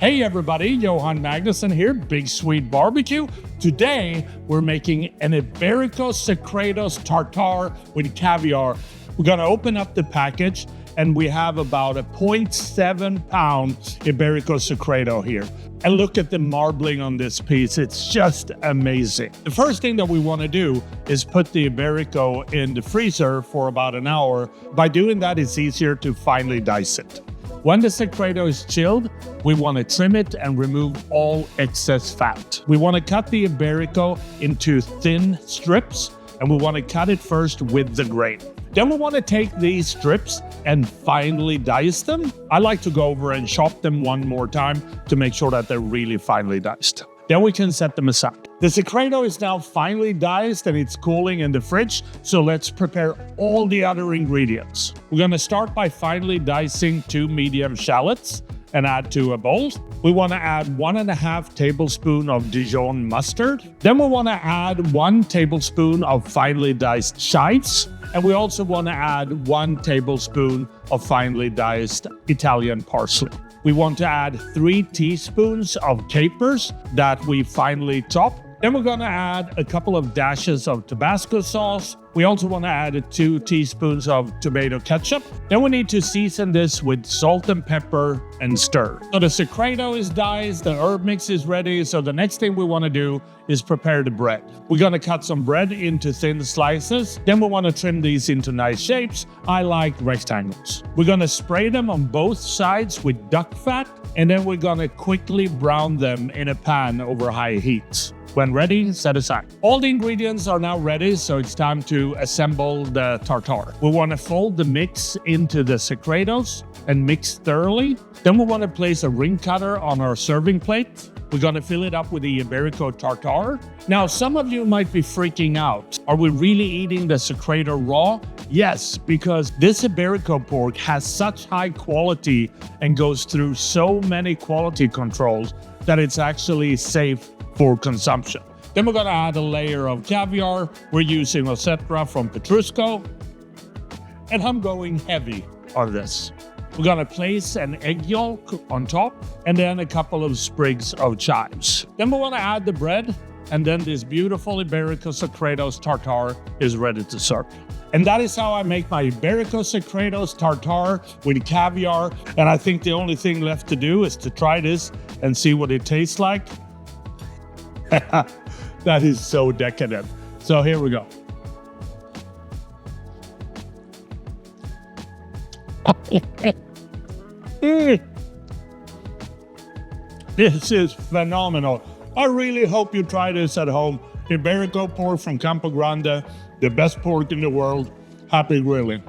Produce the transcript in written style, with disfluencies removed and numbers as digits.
Hey everybody, Johan Magnusson here, Big Swede Barbecue. Today, we're making an Iberico Secretos Tartare with caviar. We're gonna open up the package and we have about a 0.7 pound Iberico Secreto here. And look at the marbling on this piece, it's just amazing. The first thing that we wanna do is put the Iberico in the freezer for about an hour. By doing that, it's easier to finely dice it. When the Secreto is chilled, we want to trim it and remove all excess fat. We want to cut the Iberico into thin strips, and we want to cut it first with the grain. Then we want to take these strips and finely dice them. I like to go over and chop them one more time to make sure that they're really finely diced. Then we can set them aside. The Secreto is now finely diced and it's cooling in the fridge, so let's prepare all the other ingredients. We're gonna start by finely dicing 2 medium shallots and add to a bowl. We wanna add 1.5 tablespoons of Dijon mustard. Then we wanna add 1 tablespoon of finely diced chives. And we also wanna add 1 tablespoon of finely diced Italian parsley. We want to add 3 teaspoons of capers that we finely chop. Then we're gonna add a couple of dashes of Tabasco sauce. We also want to add 2 teaspoons of tomato ketchup. Then we need to season this with salt and pepper and stir. So the Secreto is diced, the herb mix is ready. So the next thing we want to do is prepare the bread. We're gonna cut some bread into thin slices. Then we want to trim these into nice shapes. I like rectangles. We're gonna spray them on both sides with duck fat. And then we're gonna quickly brown them in a pan over high heat. When ready, set aside. All the ingredients are now ready, so it's time to assemble the tartare. We want to fold the mix into the Secretos and mix thoroughly. Then we want to place a ring cutter on our serving plate. We're going to fill it up with the Iberico tartare. Now, some of you might be freaking out. Are we really eating the Secreto raw? Yes, because this Iberico pork has such high quality and goes through so many quality controls that it's actually safe for consumption. Then we're gonna add a layer of caviar. We're using Ossetra from Petrusco. And I'm going heavy on this. We're gonna place an egg yolk on top and then a couple of sprigs of chives. Then we wanna add the bread, and then this beautiful Iberico Secretos Tartare is ready to serve. And that is how I make my Iberico Secretos Tartare with caviar. And I think the only thing left to do is to try this and see what it tastes like. That is so decadent. So here we go. This is phenomenal. I really hope you try this at home. Iberico pork from Campo Grande, the best pork in the world. Happy grilling.